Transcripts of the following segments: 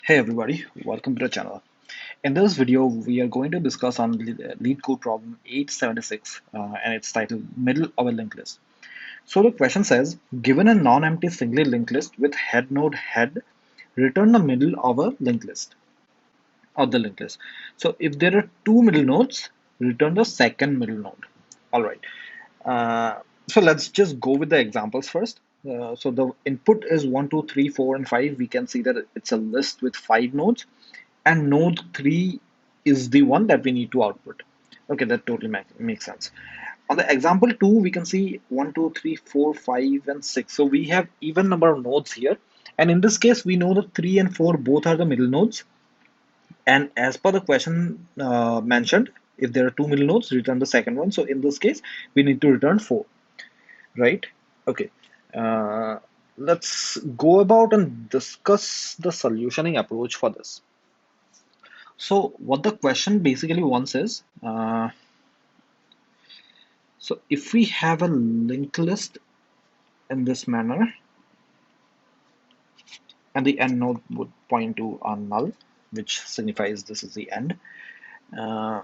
Hey everybody, welcome to the channel. In this video, we are going to discuss on lead code problem 876 and it's titled Middle of a Linked List. So the question says, given a non-empty singly linked list with head node head, return the middle of a linked list of the linked list. So if there are two middle nodes, return the second middle node. All right. Uh, so let's just go with the examples first. So the input is 1, 2, 3, 4, and 5. We can see that it's a list with 5 nodes, and node 3 is the one that we need to output. Okay, that totally makes sense. On the example 2, we can see 1, 2, 3, 4, 5, and 6. So we have even number of nodes here. And in this case, we know that 3 and 4 both are the middle nodes. And as per the question mentioned, if there are two middle nodes, return the second one. So in this case, we need to return 4, right? Okay. Uh, let's go about and discuss the solutioning approach for this. So what the question basically wants is, so if we have a linked list in this manner, and the end node would point to a null, which signifies this is the end. Uh,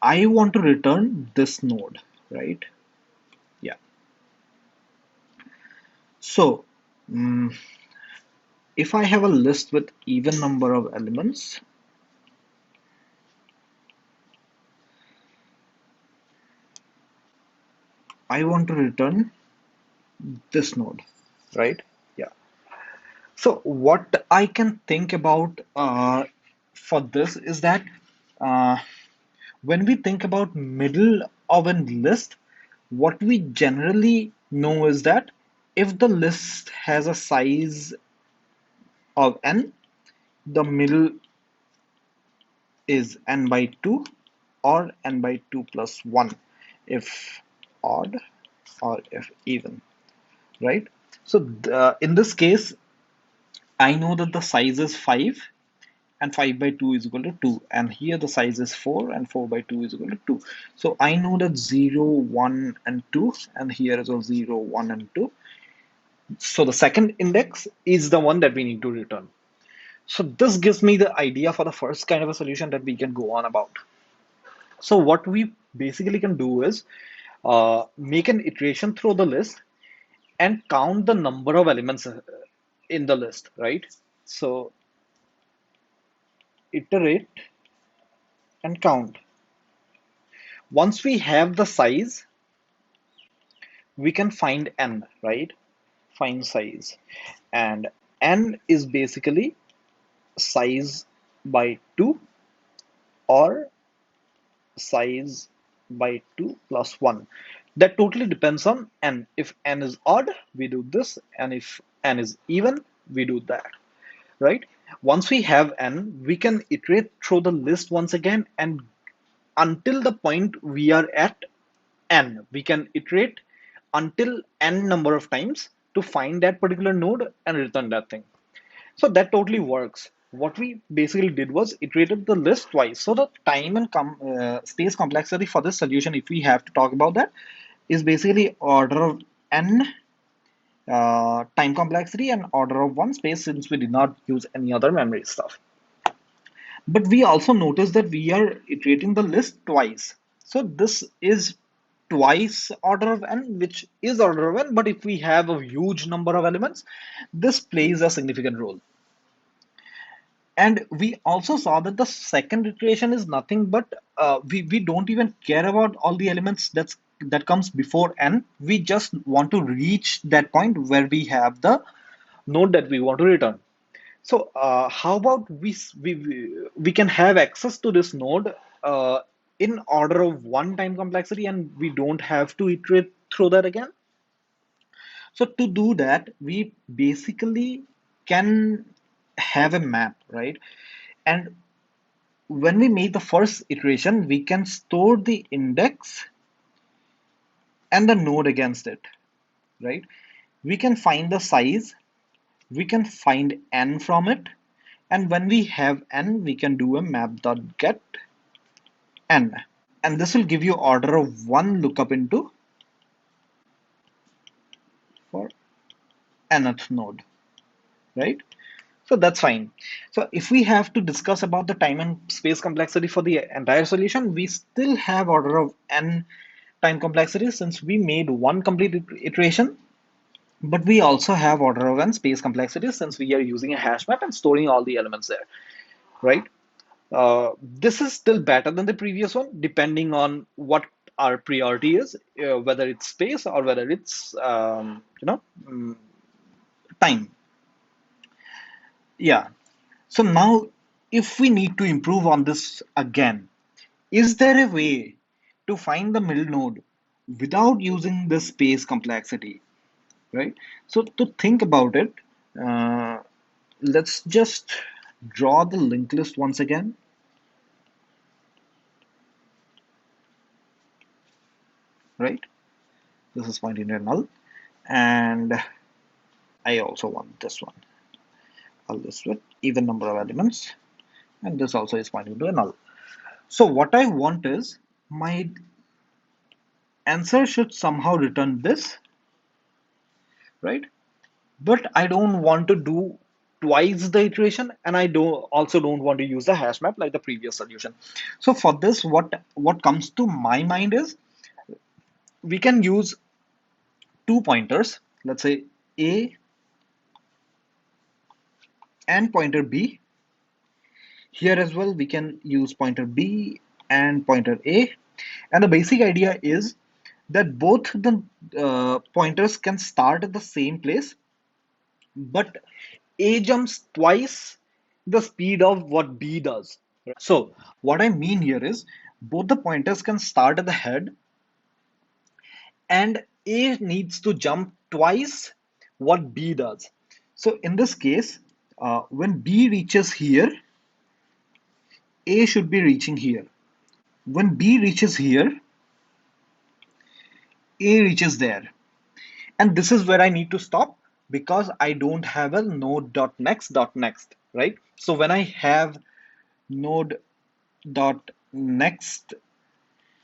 I want to return this node, right? Yeah. So if I have a list with even number of elements, I want to return this node, right? Yeah. So what I can think about for this is that uh, when we think about middle of a list, what we generally know is that if the list has a size of n, the middle is n by 2 or n by 2 plus 1 if odd or if even, right? So in this case, I know that the size is 5 and 5 by 2 is equal to 2, and here the size is 4 and 4 by 2 is equal to 2. So I know that 0, 1 and 2, and here is a 0, 1 and 2. So the second index is the one that we need to return. So this gives me the idea for the first kind of a solution that we can go on about. So what we basically can do is make an iteration through the list and count the number of elements in the list, right? So iterate and count. Once we have the size, we can find n, right? Find size. And n is basically size by 2 or size by 2 plus 1. That totally depends on n. If n is odd, we do this, and if n is even, we do that, right? Once we have n, we can iterate through the list once again, and until the point we are at n, we can iterate until n number of times to find that particular node and return that thing. So that totally works. What we basically did was iterated the list twice. So the time and space complexity for this solution, if we have to talk about that, is basically order of n time complexity and order of 1 space, since we did not use any other memory stuff. But we also notice that we are iterating the list twice. So this is twice order of n, which is order of n, but if we have a huge number of elements, this plays a significant role. And we also saw that the second iteration is nothing but we don't even care about all the elements that comes before n. We just want to reach that point where we have the node that we want to return. So how about we can have access to this node in order of 1 time complexity, and we don't have to iterate through that again. So to do that, we basically can have a map, right? And when we make the first iteration, we can store the index and the node against it, right? We can find the size, we can find n from it, and when we have n, we can do a map.get n. And this will give you order of 1 lookup into for nth node, right? So that's fine. So if we have to discuss about the time and space complexity for the entire solution, we still have order of n time complexity since we made one complete iteration, but we also have order of n space complexity since we are using a hash map and storing all the elements there, right? This is still better than the previous one, depending on what our priority is, whether it's space or whether it's time. Yeah. So now, if we need to improve on this again, is there a way to find the middle node without using the space complexity, right? So to think about it, uh, let's just draw the linked list once again, right? This is pointing to null, and I also want this one. I'll list with even number of elements, and this also is pointing to a null. So what I want is my answer should somehow return this, right? But I don't want to do twice the iteration, and I don't want to use the hash map like the previous solution. So for this, what comes to my mind is we can use two pointers, let's say A and pointer B. Here as well, we can use pointer B and pointer A. And the basic idea is that both the pointers can start at the same place, but A jumps twice the speed of what B does. So what I mean here is both the pointers can start at the head, and A needs to jump twice what B does. So in this case, when B reaches here, A should be reaching here. When B reaches here, A reaches there. And this is where I need to stop because I don't have a node.next, right? So when I have node.next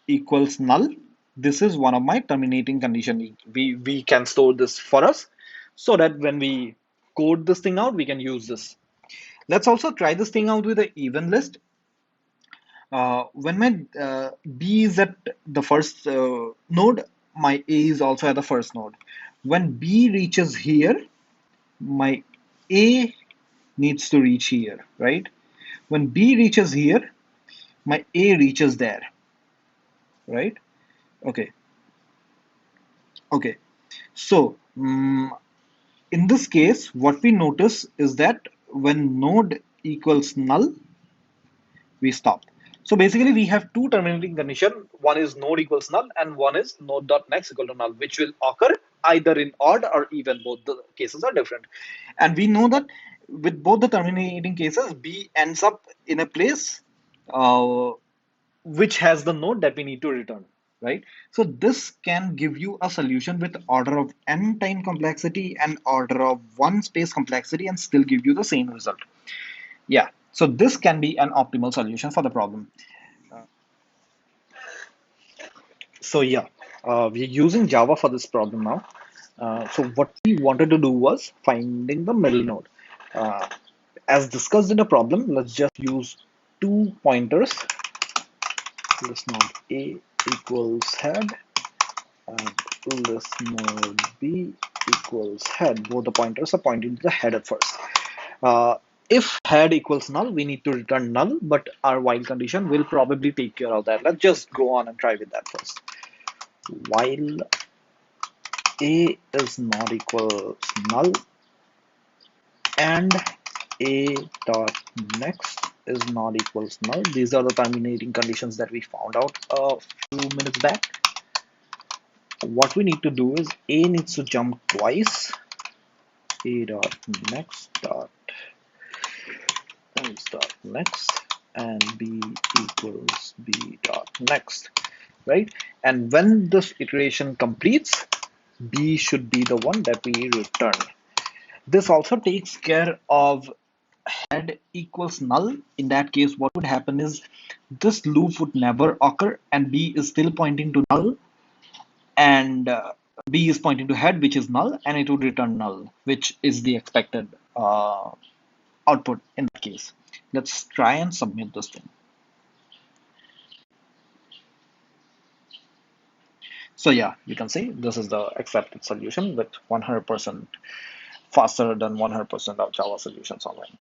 equals null, this is one of my terminating condition. We can store this for us so that when we code this thing out, we can use this. Let's also try this thing out with an even list. When my B is at the first node, my A is also at the first node. When B reaches here, my A needs to reach here, right? When B reaches here, my A reaches there, right? Okay, okay. So in this case, what we notice is that when node equals null, we stop. So basically, we have two terminating condition. One is node equals null, and one is node.next equal to null, which will occur either in odd or even. Both the cases are different. And we know that with both the terminating cases, B ends up in a place uh, which has the node that we need to return, right? So this can give you a solution with order of n time complexity and order of one space complexity and still give you the same result. Yeah, so this can be an optimal solution for the problem. So yeah, we're using Java for this problem now. So what we wanted to do was finding the middle node. Uh, as discussed in the problem, let's just use two pointers. This node A equals head and this node B equals head. Both the pointers are pointing to the head at first. Uh, if head equals null, we need to return null, but our while condition will probably take care of that. Let's just go on and try with that first. While A is not equals null and A dot next is not equals null. These are the terminating conditions that we found out a few minutes back. What we need to do is A needs to jump twice. A dot next dot next and B equals B dot next, right? And when this iteration completes, B should be the one that we return. This also takes care of head equals null. In that case, what would happen is this loop would never occur and B is still pointing to null, and B is pointing to head, which is null, and it would return null, which is the expected. output in that case. Let's try and submit this thing. So yeah, you can see this is the accepted solution with 100% faster than 100% of Java solutions online.